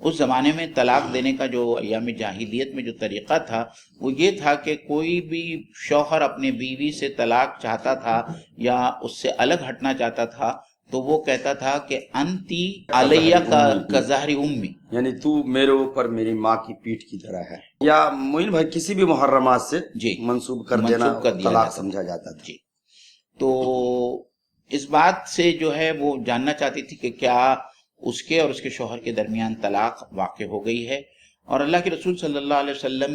اس زمانے میں طلاق دینے کا جو ایام جاہلیت میں جو طریقہ تھا وہ یہ تھا کہ کوئی بھی شوہر اپنے بیوی سے طلاق چاہتا تھا یا اس سے الگ ہٹنا چاہتا تھا تو وہ کہتا تھا کہ انتی علیہ کا ظہر امی، یعنی تو میرے اوپر میری ماں کی پیٹھ کی طرح ہے، یا معین بھائی کسی بھی محرمات سے جی منسوب کر دینا طلاق سمجھا جاتا تھا۔ جی، تو اس بات سے جو ہے وہ جاننا چاہتی تھی کہ کیا اس کے اور اس کے شوہر کے درمیان طلاق واقع ہو گئی ہے، اور اللہ کے رسول صلی اللہ علیہ وسلم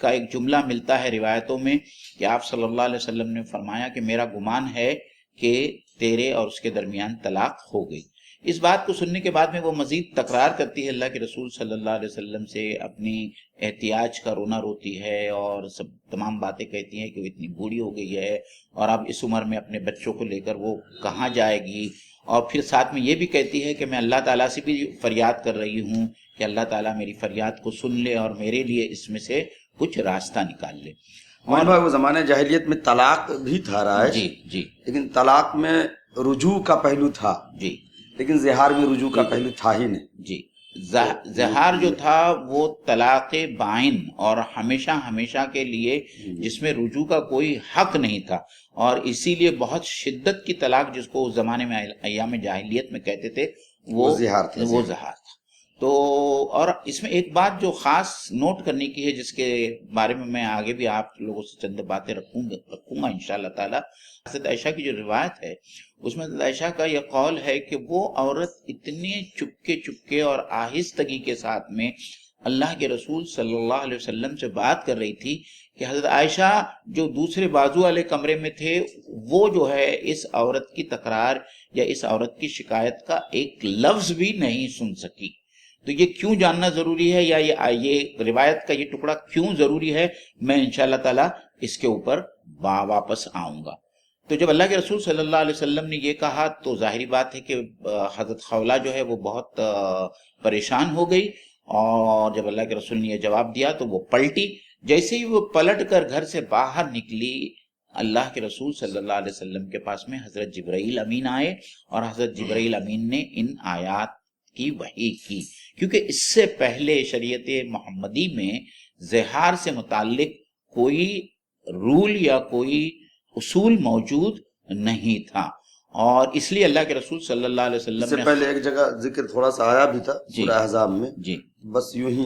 کا ایک جملہ ملتا ہے روایتوں میں کہ آپ صلی اللہ علیہ وسلم نے فرمایا کہ میرا گمان ہے کہ تیرے اور اس کے درمیان طلاق ہو گئی۔ اس بات کو سننے کے بعد میں وہ مزید تکرار کرتی ہے اللہ کے رسول صلی اللہ علیہ وسلم سے، اپنی احتیاج کا رونا روتی ہے اور سب تمام باتیں کہتی ہیں کہ وہ اتنی بوڑھی ہو گئی ہے اور اب اس عمر میں اپنے بچوں کو لے کر وہ کہاں جائے گی، اور پھر ساتھ میں یہ بھی کہتی ہے کہ میں اللہ تعالیٰ سے بھی فریاد کر رہی ہوں کہ اللہ تعالیٰ میری فریاد کو سن لے اور میرے لیے اس میں سے کچھ راستہ نکال لے۔ اور بھائی وہ زمانہ جاہلیت میں طلاق بھی تھا رائج، جی جی، لیکن طلاق میں رجوع کا پہلو تھا، جی، لیکن زہار میں رجوع کا پہلو تھا ہی نہیں۔ جی، زہار جو تھا وہ طلاق بائن اور ہمیشہ ہمیشہ کے لیے، جس میں رجوع کا کوئی حق نہیں تھا، اور اسی لیے بہت شدت کی طلاق جس کو اس زمانے میں ایام جاہلیت میں کہتے تھے وہ زہار تھا۔ تو اور اس میں ایک بات جو خاص نوٹ کرنے کی ہے، جس کے بارے میں میں آگے بھی آپ لوگوں سے چند باتیں رکھوں گا انشاءاللہ تعالی، حضرت عائشہ کی جو روایت ہے اس میں حضرت عائشہ کا یہ قول ہے کہ وہ عورت اتنے چپکے اور آہستگی کے ساتھ میں اللہ کے رسول صلی اللہ علیہ وسلم سے بات کر رہی تھی کہ حضرت عائشہ جو دوسرے بازو والے کمرے میں تھے وہ جو ہے اس عورت کی تکرار یا اس عورت کی شکایت کا ایک لفظ بھی نہیں سن سکی۔ تو یہ کیوں جاننا ضروری ہے، یا یہ روایت کا یہ ٹکڑا کیوں ضروری ہے، میں انشاءاللہ تعالی اس کے اوپر واپس آؤں گا۔ تو جب اللہ کے رسول صلی اللہ علیہ وسلم نے یہ کہا تو ظاہری بات ہے کہ حضرت خولہ جو ہے وہ بہت پریشان ہو گئی، اور جب اللہ کے رسول نے یہ جواب دیا تو وہ پلٹی۔ جیسے ہی وہ پلٹ کر گھر سے باہر نکلی، اللہ کے رسول صلی اللہ علیہ وسلم کے پاس میں حضرت جبرائیل امین آئے، اور حضرت جبرائیل امین نے ان آیات کی وحی کی، کیونکہ اس سے پہلے شریعت محمدی میں زہار سے متعلق کوئی رول یا کوئی اصول موجود نہیں تھا، اور اس لیے اللہ کے رسول صلی اللہ علیہ وسلم سے پہلے ایک جگہ ذکر تھوڑا سا آیا بھی تھا سورہ احزاب میں، جی، بس یوں ہی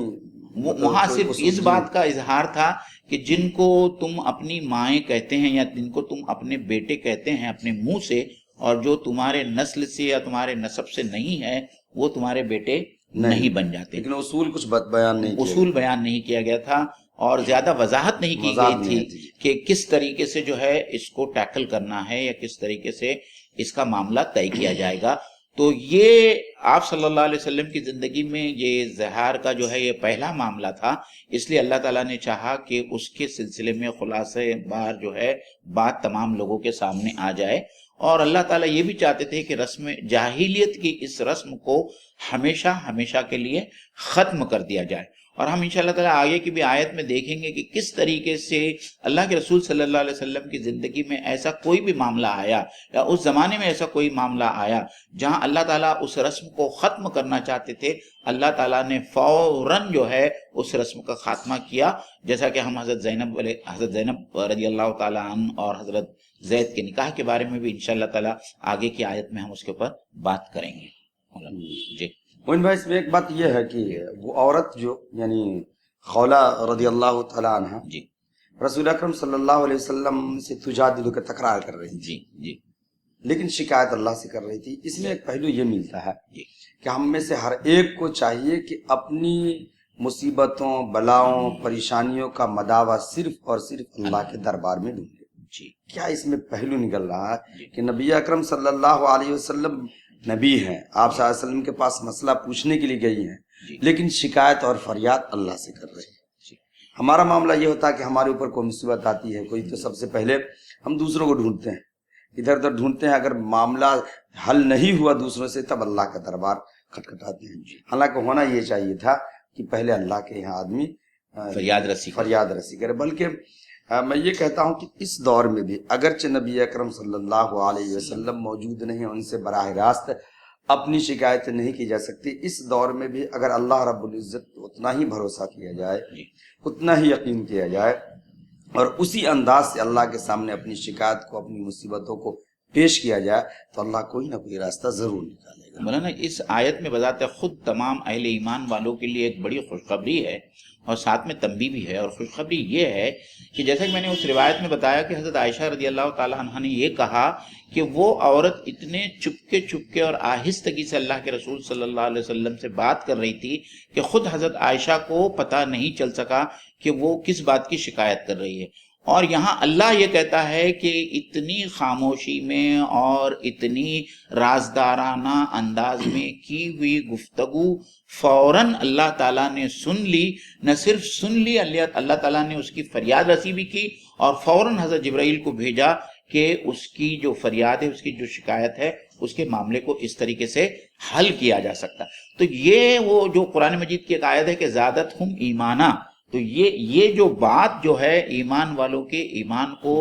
وہاں صرف اس بات کا اظہار تھا کہ جن کو تم اپنی مائیں کہتے ہیں یا جن کو تم اپنے بیٹے کہتے ہیں اپنے منہ سے، اور جو تمہارے نسل سے یا تمہارے نسب سے نہیں ہے وہ تمہارے بیٹے نہیں بن جاتے، لیکن اصول کچھ بیان نہیں کیا گیا تھا، اور زیادہ وضاحت نہیں کی گئی تھی کہ کس طریقے سے جو ہے اس کو ٹیکل کرنا ہے یا کس طریقے سے اس کا معاملہ طے کیا جائے گا۔ تو یہ آپ صلی اللہ علیہ وسلم کی زندگی میں یہ زہار کا جو ہے یہ پہلا معاملہ تھا، اس لیے اللہ تعالیٰ نے چاہا کہ اس کے سلسلے میں خلاصے بار جو ہے بات تمام لوگوں کے سامنے آ جائے، اور اللہ تعالیٰ یہ بھی چاہتے تھے کہ رسم جاہلیت کی اس رسم کو ہمیشہ ہمیشہ کے لیے ختم کر دیا جائے۔ اور ہم انشاءاللہ تعالیٰ آگے کی بھی آیت میں دیکھیں گے کہ کس طریقے سے اللہ کے رسول صلی اللہ علیہ وسلم کی زندگی میں ایسا کوئی بھی معاملہ آیا یا اس زمانے میں ایسا کوئی معاملہ آیا جہاں اللہ تعالیٰ اس رسم کو ختم کرنا چاہتے تھے، اللہ تعالیٰ نے فوراً جو ہے اس رسم کا خاتمہ کیا، جیسا کہ ہم حضرت زینب رضی اللہ تعالیٰ عنہ اور حضرت زید کے نکاح کے بارے میں بھی انشاءاللہ تعالیٰ آگے کی آیت میں ہم اس کے اوپر بات کریں گے۔ جی موین بھائی، اس میں ایک بات یہ ہے کہ وہ عورت جو یعنی خولہ رضی اللہ تعالیٰ عنہ جی رسول اکرم صلی اللہ علیہ وسلم سے تجادل کا تکرار کر رہی تھی، جی لیکن شکایت اللہ سے کر رہی تھی۔ اس میں ایک پہلو یہ ملتا ہے جی کہ ہم میں سے ہر ایک کو چاہیے کہ اپنی مصیبتوں، بلاؤں، پریشانیوں کا مداوع صرف اور صرف اللہ کے دربار میں ڈھونڈے۔ جی کیا اس میں پہلو نکل رہا ہے کہ نبی اکرم صلی اللہ علیہ وسلم نبی ہیں، آپ صلی اللہ علیہ وسلم کے پاس مسئلہ پوچھنے کے لیے گئی ہیں، لیکن شکایت اور فریاد اللہ سے کر رہے ہیں۔ ہمارا معاملہ یہ ہوتا ہے کہ ہمارے اوپر کوئی مصیبت آتی ہے کوئی، تو سب سے پہلے ہم دوسروں کو ڈھونڈتے ہیں، ادھر ادھر ڈھونڈتے ہیں، اگر معاملہ حل نہیں ہوا دوسروں سے تب اللہ کا دربار کھٹکھٹاتے ہیں۔ حالانکہ ہونا یہ چاہیے تھا کہ پہلے اللہ کے یہاں آدمی فریاد رسی کرے۔ بلکہ میں یہ کہتا ہوں کہ اس دور میں بھی اگرچہ نبی اکرم صلی اللہ علیہ وسلم موجود نہیں، ان سے براہ راست اپنی شکایتیں نہیں کی جا سکتی۔ اس دور میں بھی اگر اللہ رب العزت کو اتنا ہی بھروسہ کیا جائے، اتنا ہی یقین کیا جائے، اور اسی انداز سے اللہ کے سامنے اپنی شکایت کو، اپنی مصیبتوں کو پیش کیا جائے، تو اللہ کوئی نہ کوئی راستہ ضرور نکالے گا۔ مولانا اس آیت میں بذات خود تمام اہل ایمان والوں کے لیے ایک بڑی خوشخبری ہے، اور ساتھ میں تنبیہ بھی ہے۔ اور خوشخبری یہ ہے کہ جیسا کہ میں نے اس روایت میں بتایا کہ حضرت عائشہ رضی اللہ تعالیٰ عنہ نے یہ کہا کہ وہ عورت اتنے چپکے اور آہستگی سے اللہ کے رسول صلی اللہ علیہ وسلم سے بات کر رہی تھی کہ خود حضرت عائشہ کو پتہ نہیں چل سکا کہ وہ کس بات کی شکایت کر رہی ہے۔ اور یہاں اللہ یہ کہتا ہے کہ اتنی خاموشی میں اور اتنی رازدارانہ انداز میں کی ہوئی گفتگو فوراً اللہ تعالیٰ نے سن لی۔ نہ صرف سن لی، اللہ تعالیٰ نے اس کی فریاد رسی بھی کی، اور فوراً حضرت جبرائیل کو بھیجا کہ اس کی جو فریاد ہے، اس کی جو شکایت ہے، اس کے معاملے کو اس طریقے سے حل کیا جا سکتا۔ تو یہ وہ جو قرآن مجید کی ایک آیت ہے کہ زادتہم ایمانا، تو یہ جو بات جو ہے ایمان والوں کے ایمان کو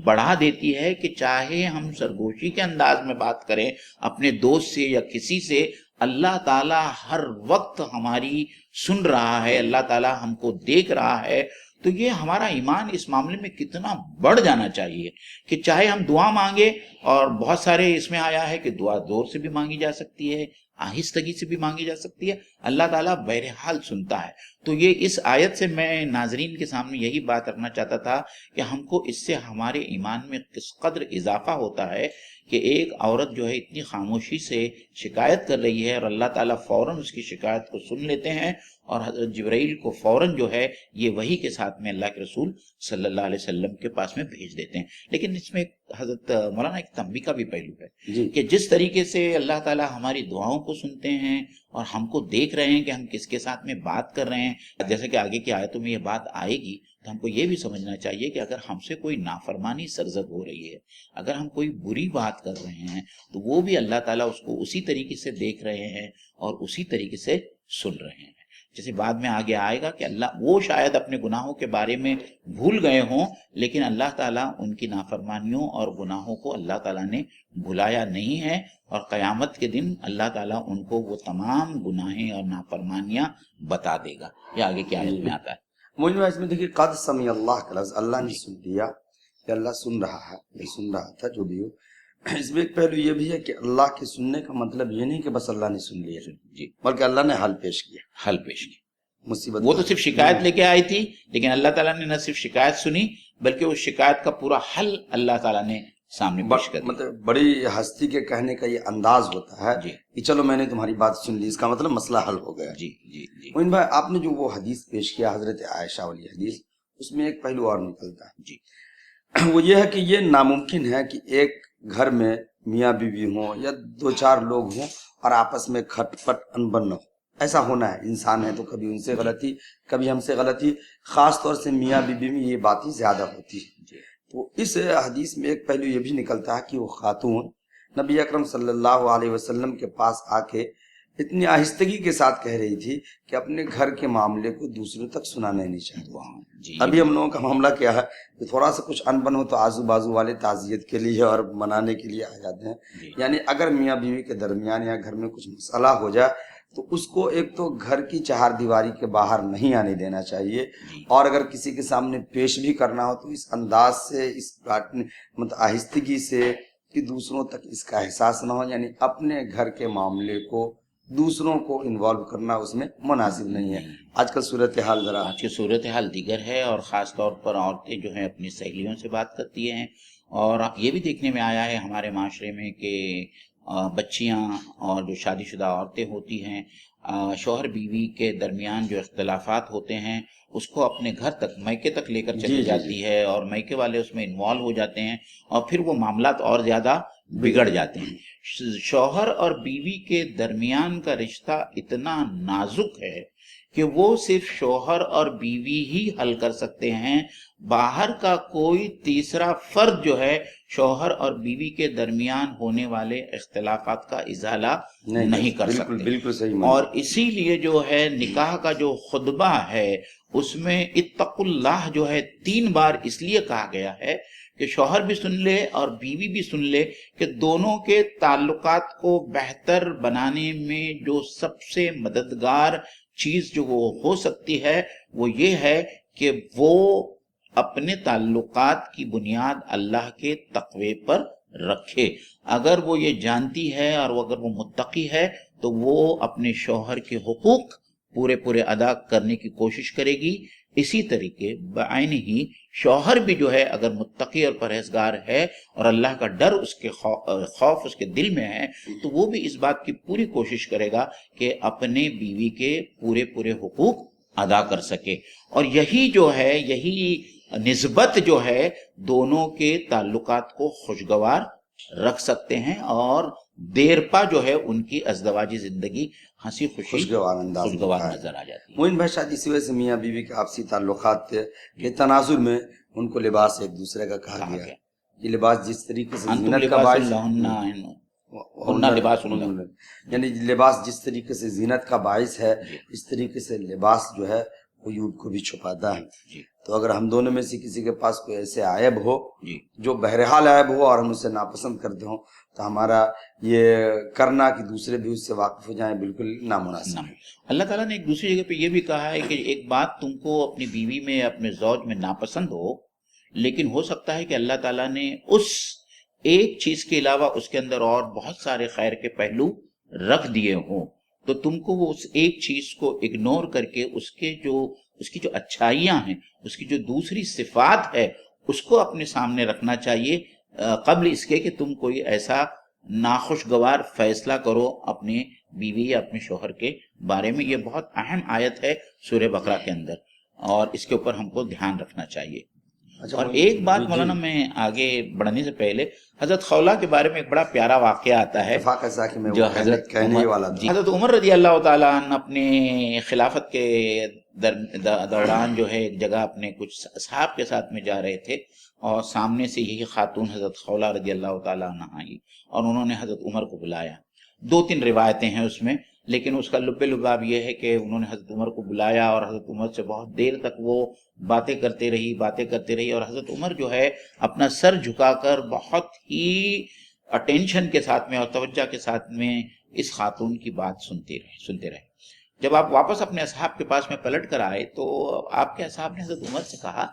بڑھا دیتی ہے کہ چاہے ہم سرگوشی کے انداز میں بات کریں اپنے دوست سے یا کسی سے، اللہ تعالیٰ ہر وقت ہماری سن رہا ہے، اللہ تعالیٰ ہم کو دیکھ رہا ہے۔ تو یہ ہمارا ایمان اس معاملے میں کتنا بڑھ جانا چاہیے کہ چاہے ہم دعا مانگے، اور بہت سارے اس میں آیا ہے کہ دعا زور سے بھی مانگی جا سکتی ہے، آہستگی سے بھی مانگی جا سکتی ہے، اللہ تعالیٰ بہرحال سنتا ہے۔ تو یہ اس آیت سے میں ناظرین کے سامنے یہی بات رکھنا چاہتا تھا کہ ہم کو اس سے ہمارے ایمان میں کس قدر اضافہ ہوتا ہے کہ ایک عورت جو ہے اتنی خاموشی سے شکایت کر رہی ہے، اور اللہ تعالیٰ فوراً اس کی شکایت کو سن لیتے ہیں، اور حضرت جبرائیل کو فوراً جو ہے یہ وحی کے ساتھ میں اللہ کے رسول صلی اللہ علیہ وسلم کے پاس میں بھیج دیتے ہیں۔ لیکن اس میں حضرت مولانا ایک تنبیہ کا بھی پہلو ہے کہ جس طریقے سے اللہ تعالیٰ ہماری دعاؤں کو سنتے ہیں اور ہم کو دیکھ رہے ہیں کہ ہم کس کے ساتھ میں بات کر رہے ہیں، جیسا کہ آگے کی آیتوں میں یہ بات آئے گی، تو ہم کو یہ بھی سمجھنا چاہیے کہ اگر ہم سے کوئی نافرمانی سرزد ہو رہی ہے، اگر ہم کوئی بری بات کر رہے ہیں، تو وہ بھی اللہ تعالیٰ اس کو اسی طریقے سے دیکھ رہے ہیں اور اسی طریقے سے سن رہے ہیں۔ جیسے بعد میں آگے آئے گا کہ اللہ وہ شاید اپنے گناہوں کے بارے میں بھول گئے ہوں، لیکن اللہ تعالیٰ ان کی نافرمانیوں اور گناہوں کو اللہ تعالیٰ نے بھلایا نہیں ہے، اور قیامت کے دن اللہ تعالیٰ ان کو وہ تمام گناہیں اور نافرمانیاں بتا دے گا۔ یہ آگے کی آیت میں آتا ہے۔ مجھے اس میں دیکھیے قد سمی اللہ کا لفظ، اللہ نے سن لیا، کہ اللہ سن رہا ہے، یہ سن رہا تھا جو بھی ہو۔ اس میں ایک پہلو یہ بھی ہے کہ اللہ کے سننے کا مطلب یہ نہیں کہ بس اللہ نے سن لیا، بلکہ اللہ نے حل پیش کیا، مصیبت۔ وہ تو صرف شکایت لے کے آئی تھی، لیکن اللہ تعالیٰ نے نہ صرف شکایت سنی بلکہ اس شکایت کا پورا حل اللہ تعالیٰ نے سامنے پیش کر دیا۔ مطلب بڑی ہستی کے کہنے کا یہ انداز ہوتا ہے کہ چلو میں نے تمہاری بات سن لی، اس کا مطلب مسئلہ حل ہو گیا۔ معین بھائی، آپ نے جو وہ حدیث پیش کیا حضرت عائشہ والی حدیث، اس میں ایک پہلو اور نکلتا ہے، وہ یہ ہے کہ یہ ناممکن ہے کہ ایک گھر میں میاں بیوی ہوں یا دو چار لوگ ہوں اور آپس میں کھٹ پٹ انبن نہ ہو۔ ایسا ہونا ہے، انسان ہے تو کبھی ان سے غلطی، کبھی ہم سے غلطی، خاص طور سے میاں بیوی میں یہ باتیں زیادہ ہوتی ہے۔ تو اس حدیث میں ایک پہلو یہ بھی نکلتا ہے کہ وہ خاتون نبی اکرم صلی اللہ علیہ وسلم کے پاس آ کے اتنی آہستگی کے ساتھ کہہ رہی تھی کہ اپنے گھر کے معاملے کو دوسروں تک سنانا نہیں چاہتی۔ ابھی ہم لوگوں کا معاملہ کیا ہے کہ تھوڑا سا کچھ انبن ہو تو آزو بازو والے تعزیت کے لیے اور منانے کے لیے آ جاتے ہیں۔ یعنی اگر میاں بیوی کے درمیان یا گھر میں کچھ مسئلہ ہو جائے تو اس کو ایک تو گھر کی چہار دیواری کے باہر نہیں آنے دینا چاہیے، اور اگر کسی کے سامنے پیش بھی کرنا ہو تو اس انداز سے، اس مطلب آہستگی سے کہ دوسروں تک اس کا احساس نہ ہو۔ یعنی اپنے گھر کے معاملے کو دوسروں کو انوالو کرنا اس میں مناسب نہیں ہے۔ آج کل صورتحال آج کی صورتحال دیگر ہے، اور خاص طور پر عورتیں جو ہیں اپنی سہیلیوں سے بات کرتی ہیں، اور یہ بھی دیکھنے میں آیا ہے ہمارے معاشرے میں کہ بچیاں اور جو شادی شدہ عورتیں ہوتی ہیں، شوہر بیوی کے درمیان جو اختلافات ہوتے ہیں اس کو اپنے گھر تک، میکے تک لے کر چلی جاتی ہے، اور میکے والے اس میں انوالو ہو جاتے ہیں، اور پھر وہ معاملات اور زیادہ بگڑ جاتے ہیں۔ شوہر اور بیوی کے درمیان کا رشتہ اتنا نازک ہے کہ وہ صرف شوہر اور بیوی ہی حل کر سکتے ہیں، باہر کا کوئی تیسرا فرد جو ہے شوہر اور بیوی کے درمیان ہونے والے اختلافات کا ازالہ نہیں کر سکتے۔ بالکل صحیح۔ اور اسی لیے جو ہے نکاح کا جو خطبہ ہے اس میں اتقوا اللہ جو ہے 3 بار اس لیے کہا گیا ہے کہ شوہر بھی سن لے اور بیوی بھی سن لے کہ دونوں کے تعلقات کو بہتر بنانے میں جو سب سے مددگار چیز جو وہ ہو سکتی ہے وہ یہ ہے کہ وہ اپنے تعلقات کی بنیاد اللہ کے تقوی پر رکھے. اگر وہ یہ جانتی ہے اور اگر وہ متقی ہے تو وہ اپنے شوہر کے حقوق پورے ادا کرنے کی کوشش کرے گی. اسی طریقے بعین ہی شوہر بھی جو ہے اگر متقی اور پرہیزگار ہے اور اللہ کا ڈر اس کے خوف اس کے دل میں ہے تو وہ بھی اس بات کی پوری کوشش کرے گا کہ اپنے بیوی کے پورے حقوق ادا کر سکے. اور یہی جو ہے یہی نسبت جو ہے دونوں کے تعلقات کو خوشگوار رکھ سکتے ہیں اور دیرپا جو ہے ان کی ازدواجی زندگی ہنسی خوشگوار نظر آ جاتی ہے. موین بھائی شاید اسی وجہ سے میاں بیوی کے آپسی تعلقات تھے کہ تناظر میں ان کو لباس ایک دوسرے کا کہا گیا. یہ لباس جس طریقے سے زینت کا باعث یعنی لباس جس طریقے سے زینت کا باعث ہے اس طریقے سے لباس جو ہے عیوب کو بھی چھپاتا ہے. تو اگر ہم دونوں میں سے کسی کے پاس کوئی ایسے عیب ہو جو بہرحال عیب ہو اور ہم اسے ناپسند کرتے ہوں تو ہمارا یہ کرنا کہ دوسرے بھی اس سے واقف ہو جائیں بالکل نامناسب ہے. اللہ تعالیٰ نے ایک دوسری جگہ پہ یہ بھی کہا ہے کہ ایک بات تم کو اپنی بیوی میں اپنے زوج میں ناپسند ہو لیکن ہو سکتا ہے کہ اللہ تعالیٰ نے اس ایک چیز کے علاوہ اس کے اندر اور بہت سارے خیر کے پہلو رکھ دیے ہوں تو تم کو وہ اس ایک چیز کو اگنور کر کے اس کی جو اچھائیاں ہیں اس کی جو دوسری صفات ہے اس کو اپنے سامنے رکھنا چاہیے قبل اس کے کہ تم کوئی ایسا ناخوشگوار فیصلہ کرو اپنے بیوی یا اپنے شوہر کے بارے میں. یہ بہت اہم آیت ہے سورہ بقرہ کے اندر اور اس کے اوپر ہم کو دھیان رکھنا چاہیے. اور ایک بات مولانا میں آگے بڑھنے سے پہلے حضرت خولہ کے بارے میں ایک بڑا پیارا واقعہ آتا ہے جو حضرت عمر رضی اللہ تعالیٰ عنہ اپنے خلافت کے دوران جو ہے ایک جگہ اپنے کچھ اصحاب کے ساتھ میں جا رہے تھے اور سامنے سے یہی خاتون حضرت خولہ رضی اللہ تعالیٰ عنہ آئی اور انہوں نے حضرت عمر کو بلایا. 2-3 روایتیں ہیں اس میں لیکن اس کا لب لباب یہ ہے کہ انہوں نے حضرت عمر کو بلایا اور حضرت عمر سے بہت دیر تک وہ باتیں کرتے رہی اور حضرت عمر جو ہے اپنا سر جھکا کر بہت ہی اٹینشن کے ساتھ میں اور توجہ کے ساتھ میں اس خاتون کی بات سنتے رہے. جب آپ واپس اپنے اصحاب کے پاس میں پلٹ کر آئے تو آپ کے اصحاب نے حضرت عمر سے کہا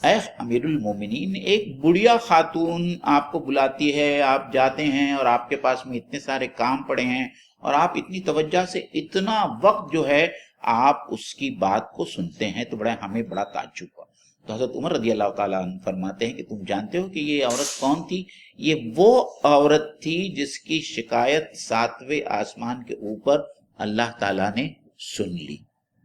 اے امیر المومنین ایک بڑھیا خاتون آپ کو بلاتی ہے آپ جاتے ہیں اور آپ کے پاس میں اتنے سارے کام پڑے ہیں اور آپ اتنی توجہ سے اتنا وقت جو ہے آپ اس کی بات کو سنتے ہیں تو ہمیں بڑا تعجب ہوا. تو حضرت عمر رضی اللہ تعالیٰ عنہ فرماتے ہیں کہ تم جانتے ہو کہ یہ عورت کون تھی؟ یہ وہ عورت تھی جس کی شکایت 7ویں آسمان کے اوپر اللہ تعالیٰ نے سن لی.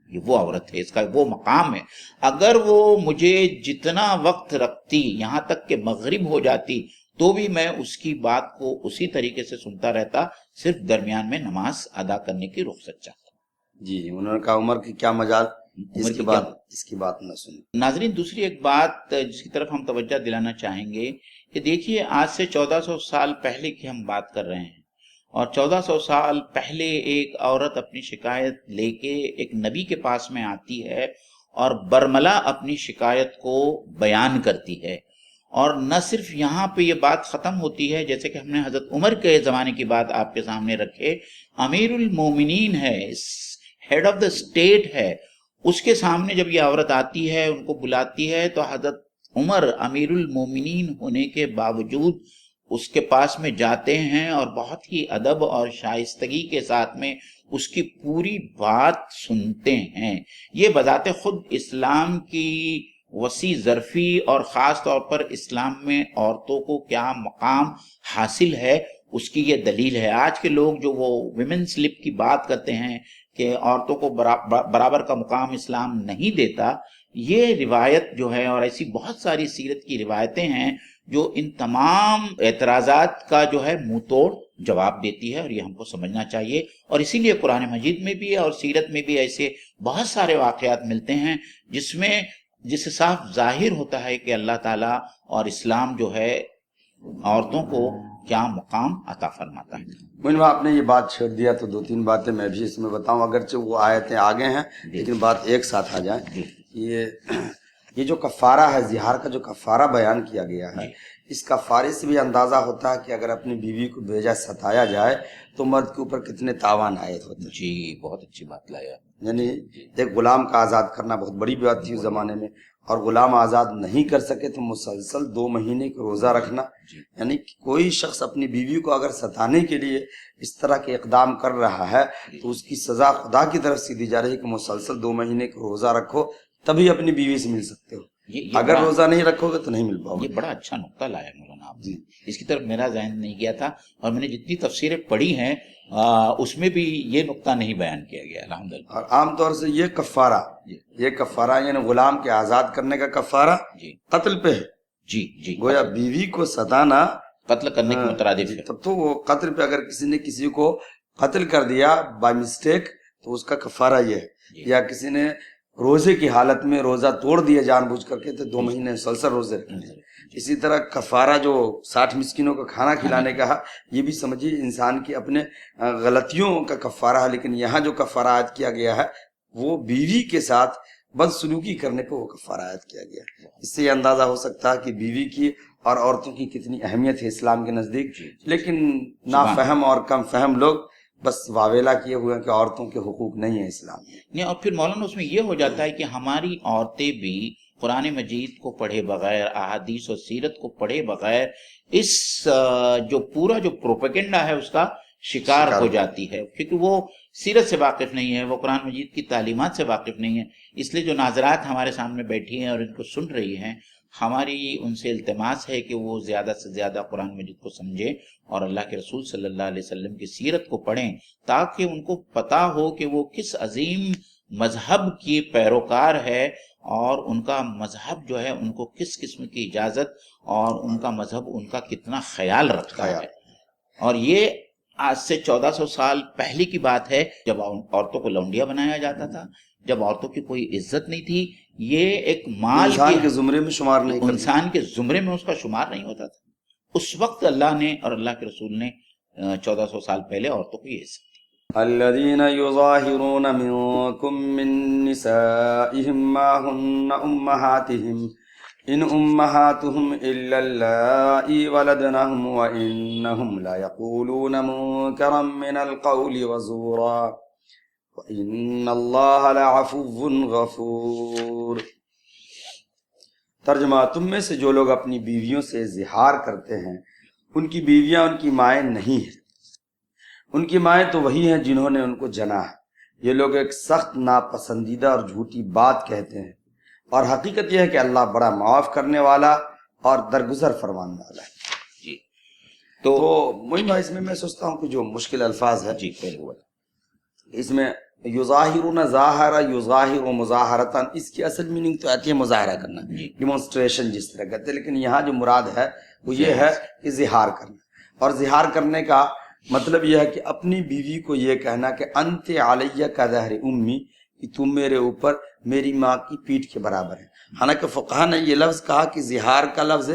یہ وہ عورت ہے اس کا وہ مقام ہے. اگر وہ مجھے جتنا وقت رکھتی یہاں تک کہ مغرب ہو جاتی تو بھی میں اس کی بات کو اسی طریقے سے سنتا رہتا صرف درمیان میں نماز ادا کرنے کی رخصت چاہتا. جی انہوں نے کہا عمر کی کیا مجال اس کی بات نہ سنی. ناظرین دوسری ایک بات جس کی طرف ہم توجہ دلانا چاہیں گے کہ دیکھیے آج سے 1400 سال پہلے کی ہم بات کر رہے ہیں اور 1400 سال پہلے ایک عورت اپنی شکایت لے کے ایک نبی کے پاس میں آتی ہے اور برملا اپنی شکایت کو بیان کرتی ہے. اور نہ صرف یہاں پہ یہ بات ختم ہوتی ہے جیسے کہ ہم نے حضرت عمر کے زمانے کی بات آپ کے سامنے رکھے. امیر المومنین ہے ہیڈ آف دا اسٹیٹ ہے اس کے سامنے جب یہ عورت آتی ہے ان کو بلاتی ہے تو حضرت عمر امیر المومنین ہونے کے باوجود اس کے پاس میں جاتے ہیں اور بہت ہی ادب اور شائستگی کے ساتھ میں اس کی پوری بات سنتے ہیں. یہ بذات خود اسلام کی وسیع ظرفی اور خاص طور پر اسلام میں عورتوں کو کیا مقام حاصل ہے اس کی یہ دلیل ہے. آج کے لوگ جو وہ ویمن سلپ کی بات کرتے ہیں کہ عورتوں کو برابر کا مقام اسلام نہیں دیتا، یہ روایت جو ہے اور ایسی بہت ساری سیرت کی روایتیں ہیں جو ان تمام اعتراضات کا جو ہے منہ توڑ جواب دیتی ہے اور یہ ہم کو سمجھنا چاہیے. اور اسی لیے قرآن مجید میں بھی اور سیرت میں بھی ایسے بہت سارے واقعات ملتے ہیں جس سے صاف ظاہر ہوتا ہے کہ اللہ تعالیٰ اور اسلام جو ہے عورتوں کو کیا مقام عطا فرماتا ہے. مجھے آپ نے یہ بات چھیڑ دیا تو 2-3 باتیں میں بھی اس میں بتاؤں، اگرچہ وہ آیتیں آگے ہیں لیکن بات ایک ساتھ آ جائیں. یہ یہ جو کفارہ ہے، زہار کا جو کفارہ بیان کیا گیا ہے، اس کفارے سے بھی اندازہ ہوتا ہے کہ اگر اپنی بیوی کو بھیجا ستایا جائے تو مرد کے اوپر کتنے تاوان عائد ہوتے ہیں۔ جی بہت اچھی بات لایا۔ یعنی ایک غلام کا آزاد کرنا بہت بڑی بات تھی اس زمانے میں، اور غلام آزاد نہیں کر سکے تو مسلسل 2 مہینے کا روزہ رکھنا۔ یعنی کوئی شخص اپنی بیوی کو اگر ستانے کے لیے اس طرح کے اقدام کر رہا ہے تو اس کی سزا خدا کی طرف سے دی جا رہی ہے کہ مسلسل 2 مہینے کا روزہ رکھو، تبھی اپنی بیوی سے مل سکتے ہو، اگر روزہ نہیں رکھو گے تو نہیں مل پاؤ گے۔ یہ بڑا اچھا نقطہ لایا مولانا آپ نے، اس کی طرف میرا ذہن نہیں گیا تھا، اور میں نے جتنی تفسیریں پڑھی ہیں اس میں بھی یہ نقطہ نہیں بیان کیا گیا الحمدللہ۔ اور عام طور سے یہ کفارہ یعنی غلام کے آزاد کرنے کا کفارہ قتل پہ ہے۔ جی گویا بیوی کو ستانا قتل کرنے کے مترادف ہے۔ تب تو وہ قتل پہ، اگر کسی نے کسی کو قتل کر دیا بائی مسٹیک تو اس کا کفارہ یہ ہے، یا کسی نے روزے کی حالت میں روزہ توڑ دیا جان بوجھ کر کے تو 2 مہینے مسلسل روزے رکھنے۔ اسی طرح کفارہ جو 60 مسکینوں کا کھانا کھلانے کا ہے، یہ بھی سمجھیے انسان کی اپنے غلطیوں کا کفارہ ہے، لیکن یہاں جو کفارہ عائد کیا گیا ہے وہ بیوی کے ساتھ بدسلوکی کرنے پہ وہ کفارہ عائد کیا گیا۔ اس سے یہ اندازہ ہو سکتا ہے کہ بیوی کی اور عورتوں کی کتنی اہمیت ہے اسلام کے نزدیک، لیکن نافہم اور کم فہم لوگ بس واویلا کیے ہوئے ہیں کہ عورتوں کے حقوق نہیں ہیں اسلام میں۔ اور پھر مولانا اس میں یہ ہو جاتا ہے کہ ہماری عورتیں بھی قرآن مجید کو پڑھے بغیر، احادیث و سیرت کو پڑھے بغیر اس جو پورا جو پروپیگنڈا ہے اس کا شکار ہو جاتی ہے، کیونکہ وہ سیرت سے واقف نہیں ہے، وہ قرآن مجید کی تعلیمات سے واقف نہیں ہے۔ اس لیے جو ناظرات ہمارے سامنے بیٹھی ہیں اور ان کو سن رہی ہیں، ہماری ان سے التماس ہے کہ وہ زیادہ سے زیادہ قرآن مجید کو سمجھیں اور اللہ کے رسول صلی اللہ علیہ وسلم کی سیرت کو پڑھیں، تاکہ ان کو پتہ ہو کہ وہ کس عظیم مذہب کی پیروکار ہے، اور ان کا مذہب جو ہے ان کو کس قسم کی اجازت، اور ان کا مذہب ان کا کتنا خیال رکھتا ہے۔ اور یہ آج سے 1400 سال پہلے کی بات ہے، جب عورتوں کو لونڈیا بنایا جاتا تھا، جب عورتوں کی کوئی عزت نہیں تھی، یہ ایک مال انسان کے زمرے میں شمار نہیں، انسان کے زمرے میں اس کا شمار نہیں ہوتا تھا۔ اس وقت اللہ نے اور اللہ کے رسول نے 1400 سال پہلے عورتوں کو یہ عزت دی۔ الذين يظاهرون منكم من نسائهم ما هن أمهاتهم إن أمهاتهم إلا اللائي ولدنهم وإنهم لا يقولون منكرا من القول وزورا وإن الله لعفو غفور۔ ترجمہ، تم میں سے جو لوگ اپنی بیویوں سے زہار کرتے ہیں ان کی بیویاں ان کی مائیں نہیں ہیں، ان کی مائیں تو وہی ہیں جنہوں نے ان کو جنا ہے۔ یہ لوگ ایک سخت ناپسندیدہ اور جھوٹی بات کہتے ہیں، اور حقیقت یہ ہے کہ اللہ بڑا معاف کرنے والا اور درگزر فرمانے والا ہے۔ جی تو مہم اس میں سوچتا ہوں کہ جو مشکل الفاظ ہے، اس میں یظاہرون ظاہر یظاہر مظاہرتاً، اس کی اصل میننگ تو آتی ہے مظاہرہ کرنا، ڈیمونسٹریشن جس طرح کہتے ہیں، لیکن یہاں جو مراد ہے وہ یہ ہے کہ زہار کرنا۔ اور زہار کرنے کا مطلب یہ ہے کہ اپنی بیوی کو یہ کہنا کہ انت علیہ کظہر امی، کہ تم میرے اوپر میری ماں کی پیٹھ کے برابر ہے۔ حالانکہ فقہا نے یہ لفظ کہا کہ زہار کا لفظ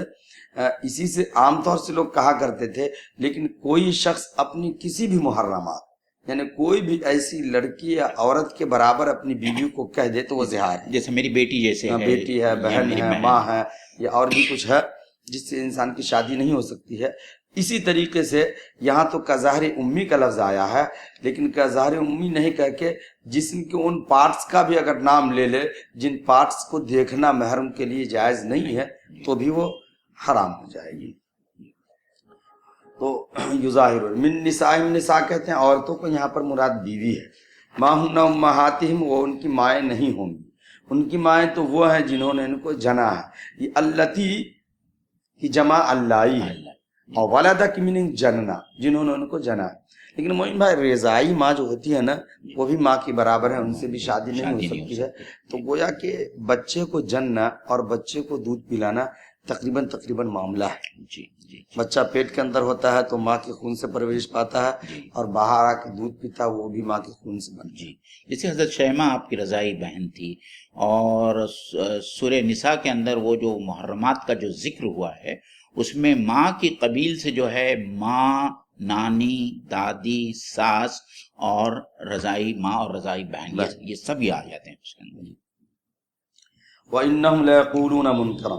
اسی سے عام طور سے لوگ کہا کرتے تھے، لیکن کوئی شخص اپنی کسی بھی محرمات، یعنی کوئی بھی ایسی لڑکی یا عورت کے برابر اپنی بیوی کو کہہ دے تو وہ زہار ہے۔ جیسے میری بیٹی جیسے ہے، بیٹی ہے، بہن ہے، ماں ہے، یا اور بھی کچھ ہے جس سے انسان کی شادی نہیں ہو سکتی ہے۔ اسی طریقے سے یہاں تو کظہر امی کا لفظ آیا ہے، لیکن کظہر امی نہیں کہہ کے جسم کے ان پارٹس کا بھی اگر نام لے لے جن پارٹس کو دیکھنا محرم کے لیے جائز نہیں ہے تو بھی وہ حرام ہو جائے گی۔ تو یظاہر من نسائہم، نساء کہتے ہیں عورتوں کو، یہاں پر مراد بیوی ہے۔ ما ہن امہاتہم، وہ ان کی مائیں نہیں ہوں گی، ان کی مائیں تو وہ ہیں جنہوں نے ان کو جنا ہے۔ یہ اللتی کی جمع اللائی ہے، اور والدہ کی میننگ جننا، جنہوں نے ان کو جنا ہے۔ لیکن مومن بھائی، رضائی ماں جو ہوتی ہے نا، وہ بھی ماں کی برابر ہے، ان سے بھی شادی نہیں ہو سکتی ہے۔ تو گویا کہ بچے کو جننا اور بچے کو دودھ پلانا تقریباً معاملہ ہے۔ جی جی، بچہ پیٹ کے اندر ہوتا ہے تو ماں کے خون سے پرورش پاتا ہے، اور باہر آ کے دودھ پیتا ہے وہ بھی ماں کے خون سے بنتا ہے۔ جی، جیسے حضرت شیمہ آپ کی رضائی بہن تھی، اور سورہ نساء کے اندر وہ جو محرمات کا جو ذکر ہوا ہے اس میں ماں کی قبیل سے جو ہے ماں، نانی، دادی، ساس اور رضائی ماں اور رضائی بہن، یہ سب یہ آ جاتے ہیں اس کے اندر۔ وَإِنَّهُمْ لَيَقُولُونَ مُنْكَرًا،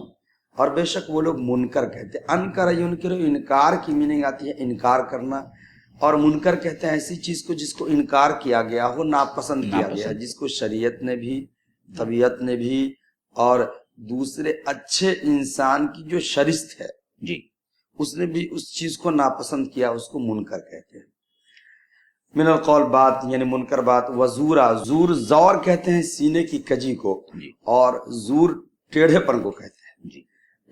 اور بے شک وہ لوگ منکر کہتے ہیں. انکر ینکر، انکار کی میننگ آتی ہے انکار کرنا، اور منکر کہتے ہیں ایسی چیز کو جس کو انکار کیا گیا ہو، ناپسند کیا گیا، جس کو شریعت نے بھی، طبیعت نے بھی، اور دوسرے اچھے انسان کی جو شرست ہے جی اس نے بھی اس چیز کو ناپسند کیا، اس کو منکر کہتے ہیں. من القول بات یعنی منکر بات. وزورا، زور زور کہتے ہیں سینے کی کجی کو، جی اور زور ٹیڑھے پن کو کہتے ہیں. جی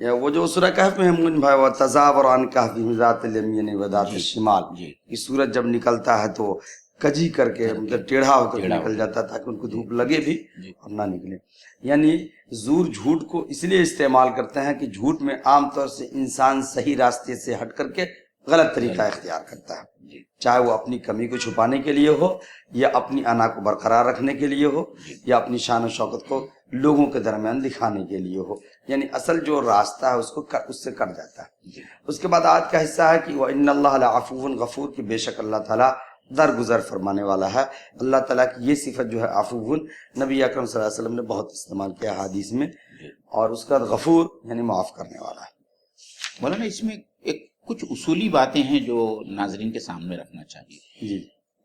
یا وہ جو سورہ کہف میں ہم بھائی وہ تزاور عن کہف ذات الیمین و ذات الشمال، جی کہ سورج جب نکلتا ہے تو کجی کر کے مطلب ٹیڑھا ہو کر نکل جاتا تاکہ ان کو دھوپ لگے بھی جی اور نہ نکلے. یعنی زور جھوٹ کو اس لیے استعمال کرتے ہیں کہ جھوٹ میں عام طور سے انسان صحیح راستے سے ہٹ کر کے غلط طریقہ اختیار کرتا ہے، جی چاہے وہ اپنی کمی کو چھپانے کے لیے ہو، یا اپنی انا کو برقرار رکھنے کے لیے ہو، یا اپنی شان و شوکت کو لوگوں کے درمیان دکھانے کے لیے ہو. یعنی اصل جو راستہ ہے اس کو اس سے کٹ جاتا ہے. اس کے بعد آیت کا حصہ ہے کہ وَإِنَّ اللَّهَ لَعَفُوٌّ غَفُورٌ، کہ بے شک اللہ تعالیٰ درگزر فرمانے والا ہے. اللہ تعالیٰ کی یہ صفت جو ہے عفوٌ، نبی اکرم صلی اللہ علیہ وسلم نے بہت استعمال کیا حدیث میں. اور اس کا غفور یعنی معاف کرنے والا ہے. مولانا اس میں ایک کچھ اصولی باتیں ہیں جو ناظرین کے سامنے رکھنا چاہیے. جی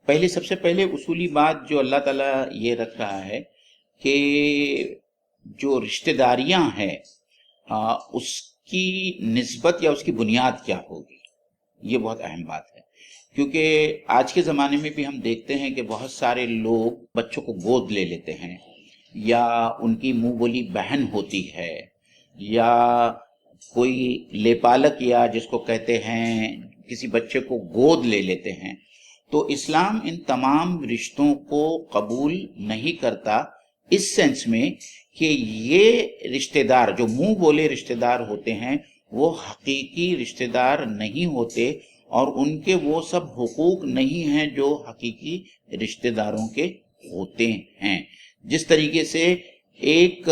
پہلے سب سے پہلے اصولی بات جو اللہ تعالیٰ یہ رکھ رہا ہے کہ جو رشتہ داریاں ہیں اس کی نسبت یا اس کی بنیاد کیا ہوگی، یہ بہت اہم بات ہے. کیونکہ آج کے زمانے میں بھی ہم دیکھتے ہیں کہ بہت سارے لوگ بچوں کو گود لے لیتے ہیں، یا ان کی منہ بولی بہن ہوتی ہے، یا کوئی لیپالک یا جس کو کہتے ہیں کسی بچے کو گود لے لیتے ہیں. تو اسلام ان تمام رشتوں کو قبول نہیں کرتا، اس سینس میں کہ یہ رشتہ دار جو منہ بولے رشتہ دار ہوتے ہیں وہ حقیقی رشتہ دار نہیں ہوتے، اور ان کے وہ سب حقوق نہیں ہیں جو حقیقی رشتہ داروں کے ہوتے ہیں. جس طریقے سے ایک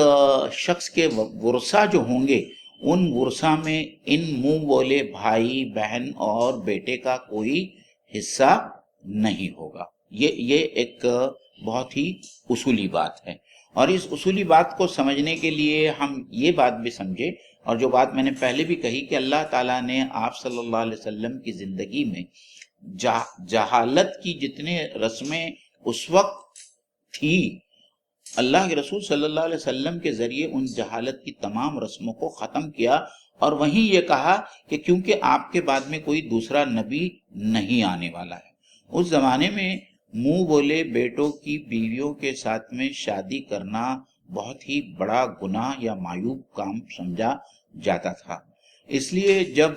شخص کے ورثہ جو ہوں گے، ان ورثہ میں ان منہ بولے بھائی بہن اور بیٹے کا کوئی حصہ نہیں ہوگا. یہ ایک بہت ہی اصولی بات ہے. اور اس اصولی بات کو سمجھنے کے لیے ہم یہ بات بھی سمجھے، اور جو بات میں نے پہلے بھی کہی کہ اللہ تعالیٰ نے آپ صلی اللہ علیہ وسلم کی زندگی میں جہالت کی جتنے رسمیں اس وقت تھی، اللہ کے رسول صلی اللہ علیہ وسلم کے ذریعے ان جہالت کی تمام رسموں کو ختم کیا، اور وہیں یہ کہا کہ کیونکہ آپ کے بعد میں کوئی دوسرا نبی نہیں آنے والا ہے. اس زمانے میں منہ بولے بیٹوں کی بیویوں کے ساتھ میں شادی کرنا بہت ہی بڑا گناہ یا معیوب کام سمجھا جاتا تھا. اس لیے جب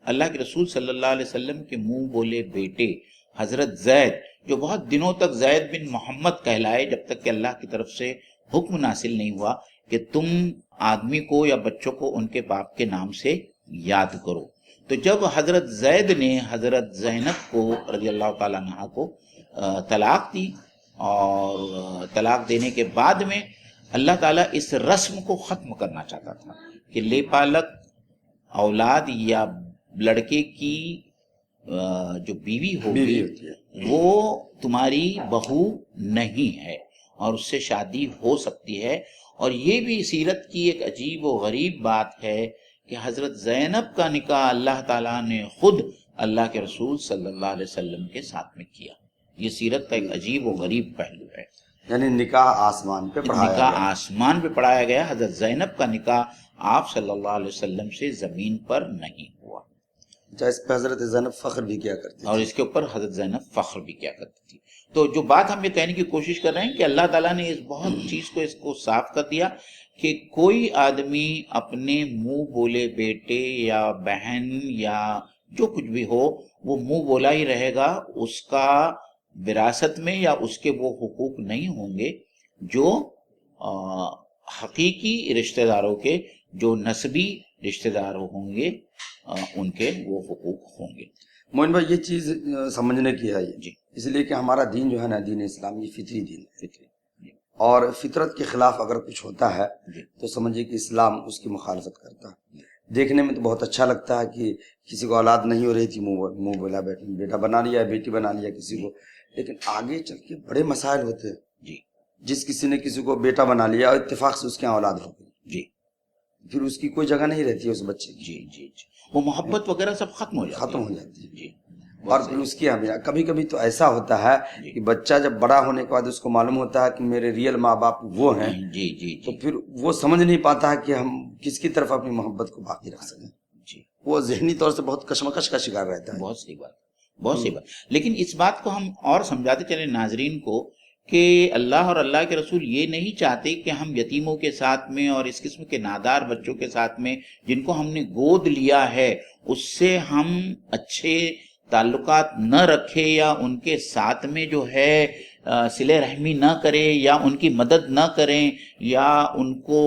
اللہ کے رسول صلی اللہ علیہ وسلم کے منہ بولے بیٹے حضرت زید، جو بہت دنوں تک زید بن محمد کہلائے جب تک کہ اللہ کی طرف سے حکم نازل نہیں ہوا کہ تم آدمی کو یا بچوں کو ان کے باپ کے نام سے یاد کرو، تو جب حضرت زید نے حضرت زینب کو رضی اللہ تعالیٰ عنہا کو طلاق دی، اور طلاق دینے کے بعد میں اللہ تعالیٰ اس رسم کو ختم کرنا چاہتا تھا کہ لیپالک اولاد یا لڑکے کی جو بیوی ہوگی وہ تمہاری بہو نہیں ہے، اور اس سے شادی ہو سکتی ہے. اور یہ بھی سیرت کی ایک عجیب و غریب بات ہے کہ حضرت زینب کا نکاح اللہ تعالیٰ نے خود اللہ کے رسول صلی اللہ علیہ وسلم کے ساتھ میں کیا. یہ سیرت کا ایک عجیب و غریب پہلو ہے. یعنی نکاح آسمان پہ پڑھایا گیا، نکاح آسمان پہ پڑھایا گیا. حضرت زینب کا نکاح آپ صلی اللہ علیہ وسلم سے زمین پر نہیں ہوا. اس پہ حضرت زینب فخر بھی کیا کرتی اور اس کے اوپر حضرت زینب فخر بھی کیا کرتی تھی. تو جو بات ہم یہ کہنے کی کوشش کر رہے ہیں کہ اللہ تعالیٰ نے اس بہت چیز کو اس کو صاف کر دیا کہ کوئی آدمی اپنے منہ بولے بیٹے یا بہن یا جو کچھ بھی ہو وہ منہ بولا ہی رہے گا، اس کا وراثت میں یا اس کے وہ حقوق نہیں ہوں گے جو حقیقی رشتہ داروں کے، جو نسبی رشتہ دار ہوں گے ان کے وہ حقوق ہوں گے. موہن بھائی یہ چیز سمجھنے کی ہے جی اس لیے کہ ہمارا دین جو ہے نا، دین اسلام یہ فطری دین ہے، فطری. جی اور فطرت کے خلاف اگر کچھ ہوتا ہے جی تو سمجھیے کہ اسلام اس کی مخالفت کرتا ہے. دیکھنے میں تو بہت اچھا لگتا ہے کہ کسی کو اولاد نہیں ہو رہی تھی، منہ بولا بیٹا بنا لیا، بیٹی بنا لیا کسی کو، لیکن آگے چل کے بڑے مسائل ہوتے ہیں. جی جس کسی نے کسی کو بیٹا بنا لیا اور اتفاق سے اس کے اولاد ہو گئی، جی پھر اس کی کوئی جگہ نہیں رہتی ہے اس بچے کی، جی جی جی، وہ محبت وغیرہ سب ختم ہو جاتی ختم ہو جاتی ہے۔ جی، اور پھر اس کی اہمیت، کبھی کبھی تو ایسا ہوتا ہے جی کہ بچہ جب بڑا ہونے کے بعد اس کو معلوم ہوتا ہے کہ میرے ریئل ماں باپ وہ ہیں، جی جی تو جی پھر وہ سمجھ نہیں پاتا ہے کہ ہم کس کی طرف اپنی محبت کو باقی رکھ سکیں، جی، وہ ذہنی طور سے بہت کشمکش کا شکار رہتا ہے۔ بہت صحیح بات، بہت صحیح بات۔ لیکن اس بات کو ہم اور سمجھاتے چلیں ناظرین کو کہ اللہ اور اللہ کے رسول یہ نہیں چاہتے کہ ہم یتیموں کے ساتھ میں اور اس قسم کے نادار بچوں کے ساتھ میں جن کو ہم نے گود لیا ہے اس سے ہم اچھے تعلقات نہ رکھیں یا ان کے ساتھ میں جو ہے صلہ رحمی نہ کریں یا ان کی مدد نہ کریں یا ان کو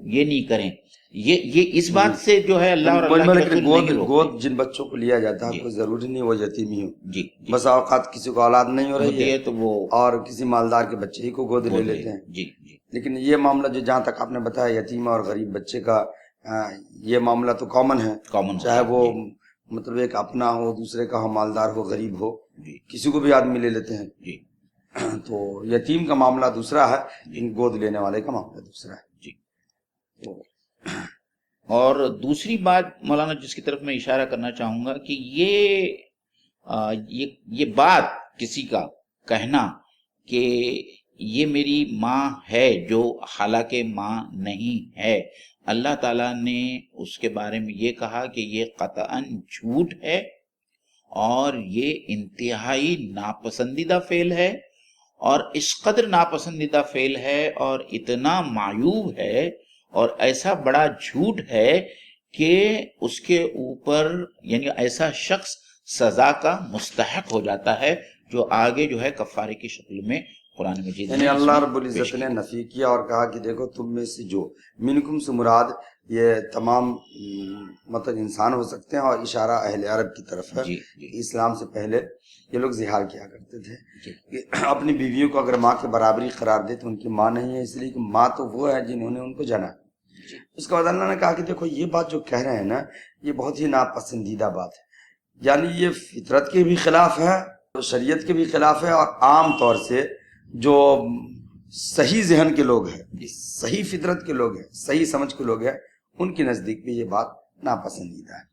یہ نہیں کریں، یہ اس بات سے جو ہے اللہ اور اللہ کے رسول نہیں روکتے۔ گود جن بچوں کو لیا جاتا ہے جی کوئی ضروری نہیں وہ یتیم ہی ہو، جی جی، بس اوقات کسی کو اولاد نہیں ہو رہی ہوتی ہے ہے تو وہ اور کسی مالدار کے بچے ہی کو گود لے لیتے ہیں۔ جی جی لیکن یہ معاملہ جو جہاں تک آپ نے بتایا یتیم اور غریب بچے کا، یہ معاملہ تو کامن ہے، کامن چاہے وہ مطلب ایک اپنا ہو، دوسرے کا ہو، مالدار ہو، غریب ہو، جی کسی کو بھی آدمی لے لیتے ہیں۔ جی تو یتیم کا معاملہ دوسرا ہے، جی لیکن گود لینے والے کا معاملہ دوسرا ہے۔ جی۔ تو اور دوسری بات مولانا جس کی طرف میں اشارہ کرنا چاہوں گا کہ یہ بات کسی کا کہنا کہ یہ میری ماں ہے جو حالانکہ ماں نہیں ہے، اللہ تعالیٰ نے اس کے بارے میں یہ کہا کہ یہ قطعاً جھوٹ ہے اور یہ انتہائی ناپسندیدہ فعل ہے، اور اس قدر ناپسندیدہ فعل ہے اور اتنا معیوب ہے اور ایسا بڑا جھوٹ ہے کہ اس کے اوپر یعنی ایسا شخص سزا کا مستحق ہو جاتا ہے جو آگے جو ہے کفارے کی شکل میں قرآن مجید یعنی میں اس اللہ میں رب پیش العزت کی نے گئی۔ نفی کیا اور کہا کہ دیکھو تم میں سے جو منکم سے مراد یہ تمام مطلب انسان ہو سکتے ہیں، اور اشارہ اہل عرب کی طرف ہے جی جی کہ اسلام سے پہلے یہ لوگ زہار کیا کرتے تھے جی کہ اپنی بیویوں کو اگر ماں کے برابری قرار دے تو ان کی ماں نہیں ہے، اس لیے کہ ماں تو وہ ہے جنہوں نے ان کو جنا۔ اس کے بعد اللہ نے کہا کہ دیکھو یہ بات جو کہہ رہے ہیں نا یہ بہت ہی ناپسندیدہ بات ہے، یعنی یہ فطرت کے بھی خلاف ہے، شریعت کے بھی خلاف ہے، اور عام طور سے جو صحیح ذہن کے لوگ ہیں، صحیح فطرت کے لوگ ہیں، صحیح سمجھ کے لوگ ہیں، ان کی نزدیک بھی یہ بات ناپسندیدہ ہے۔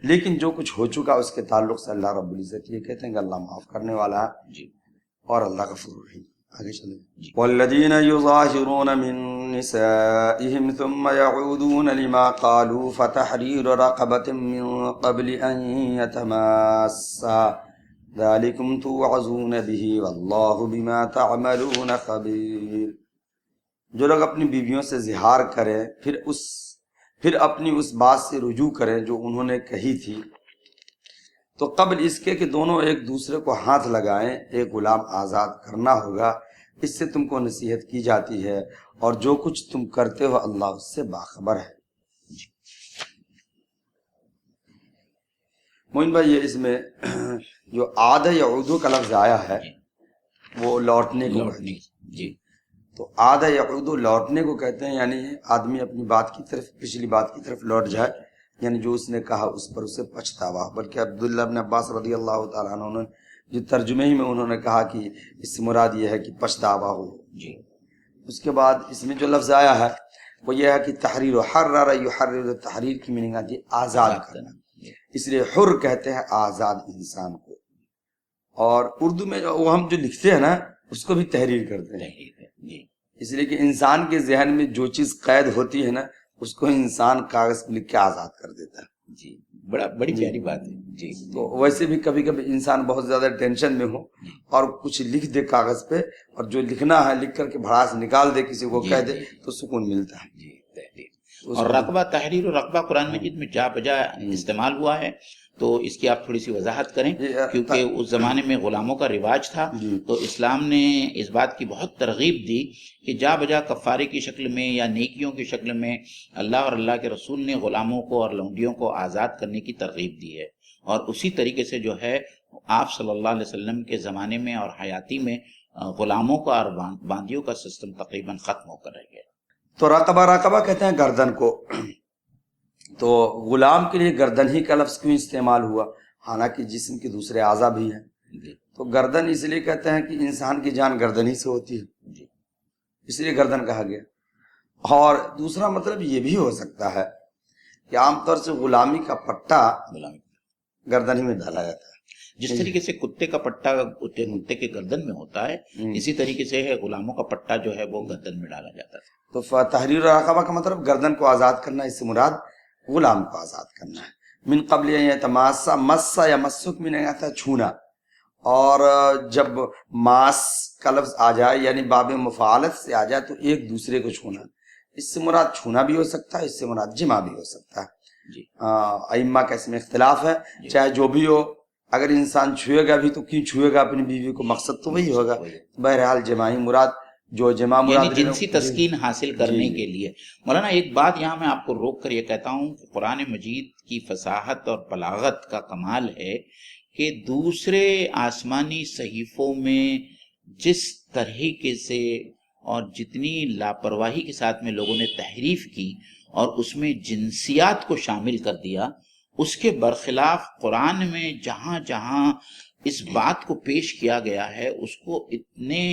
لیکن جو کچھ ہو چکا اس کے تعلق سے اللہ رب العزت یہ کہتے ہیں کہ اللہ معاف کرنے والا ہے جی اور اللہ غفور رحیم۔ آگے چلیں۔ جی۔ والذین یظاہرون من نسائهم ثم يعودون لما قالوا فتحریر رقبة من قبل ان يتماسا ذالکم توعظون به واللہ بما تعملون خبیر۔ جو لوگ اپنی بیویوں سے زہار کریں پھر اپنی اس بات سے رجوع کریں جو انہوں نے کہی تھی، تو قبل اس کے کہ دونوں ایک دوسرے کو ہاتھ لگائیں ایک غلام آزاد کرنا ہوگا، اس سے تم کو نصیحت کی جاتی ہے، اور جو کچھ تم کرتے ہو اللہ اس سے باخبر ہے۔ موین بھائی یہ اس میں جو عاد یعودو کا لفظ آیا ہے وہ لوٹنے کو کہتے ہیں۔ جی تو عاد یعودو لوٹنے کو کہتے ہیں، یعنی آدمی اپنی بات کی طرف، پچھلی بات کی طرف لوٹ جائے، یعنی جو اس نے کہا اس پر اسے پچھتاوا۔ بلکہ عبداللہ بن عباس رضی اللہ تعالیٰ عنہ نے جو ترجمے ہی میں انہوں نے کہا کہ اس سے مراد یہ ہے کہ پچھتاوا ہو۔ جی اس کے بعد اس میں جو لفظ آیا ہے وہ یہ ہے کہ تحریر و حرر یحرر، تحریر کی میننگ آتی ہے آزاد کرنا، اس لیے حر کہتے ہیں آزاد انسان کو، اور اردو میں وہ ہم جو لکھتے ہیں نا اس کو بھی تحریر کرتے ہیں، جی اس لیے کہ انسان کے ذہن میں جو چیز قید ہوتی ہے نا اس کو انسان کاغذ پہ لکھ کے آزاد کر دیتا ہے۔ جی، بڑی پیاری بات ہے۔ جی تو ویسے بھی کبھی کبھی انسان بہت زیادہ ٹینشن میں ہو اور کچھ لکھ دے کاغذ پہ، اور جو لکھنا ہے لکھ کر کے بھڑاس نکال دے، کسی کو کہہ دے تو سکون ملتا ہے۔ جی تحریر اور رقبہ، تحریر اور رقبہ قرآن مجید میں جا بجا استعمال ہوا ہے، تو اس کی آپ تھوڑی سی وضاحت کریں، کیونکہ اس زمانے میں غلاموں کا رواج تھا، تو اسلام نے اس بات کی بہت ترغیب دی کہ جا بجا کفارے کی شکل میں یا نیکیوں کی شکل میں اللہ اور اللہ کے رسول نے غلاموں کو اور لونڈیوں کو آزاد کرنے کی ترغیب دی ہے، اور اسی طریقے سے جو ہے آپ صلی اللہ علیہ وسلم کے زمانے میں اور حیاتی میں غلاموں کا اور باندیوں کا سسٹم تقریباً ختم ہو کر رہ گیا۔ تو رقبہ کہتے ہیں گردن کو، تو غلام کے لیے گردن ہی کا لفظ کیوں استعمال ہوا، حالانکہ جسم کے دوسرے اعضاء بھی ہیں؟ تو گردن اس لیے کہتے ہیں کہ انسان کی جان گردن ہی سے ہوتی ہے، اس لیے گردن کہا گیا. اور دوسرا مطلب یہ بھی ہو سکتا ہے کہ عام طور سے غلامی کا پٹا گردن ہی میں ڈالا جاتا ہے. جس طریقے سے کتے کا پٹا کتے کے گردن میں ہوتا ہے، اسی طریقے سے ہے غلاموں کا پٹا جو ہے وہ گردن میں ڈالا جاتا ہے. تو تحریر الرقبہ کا مطلب گردن کو آزاد کرنا، اس سے مراد غلام کو آزاد کرنا ہے. من قبل ان یتماسا، مسا یا مسک میں نہیں آتا ہے چھونا، اور جب ماس کا لفظ آ جائے یعنی باب مفعالت سے آ جائے تو ایک دوسرے کو چھونا، اس سے مراد چھونا بھی ہو سکتا ہے، اس سے مراد جمع بھی ہو سکتا ہے. جی ائمہ کا اس میں اختلاف ہے. چاہے جو بھی ہو، اگر انسان چھوئے گا بھی تو کیوں چھوئے گا اپنی بیوی کو، مقصد تو وہی ہوگا. بہرحال جماعی مراد، جو جمع مراد یعنی جنسی تسکین حاصل کرنے کے لیے. مولانا ایک بات یہاں میں آپ کو روک کر یہ کہتا ہوں کہ قرآن مجید کی فصاحت اور بلاغت کا کمال ہے کہ دوسرے آسمانی صحیفوں میں جس طریقے سے اور جتنی لاپرواہی کے ساتھ میں لوگوں نے تحریف کی اور اس میں جنسیات کو شامل کر دیا، اس کے برخلاف قرآن میں جہاں جہاں اس بات کو پیش کیا گیا ہے اس کو اتنے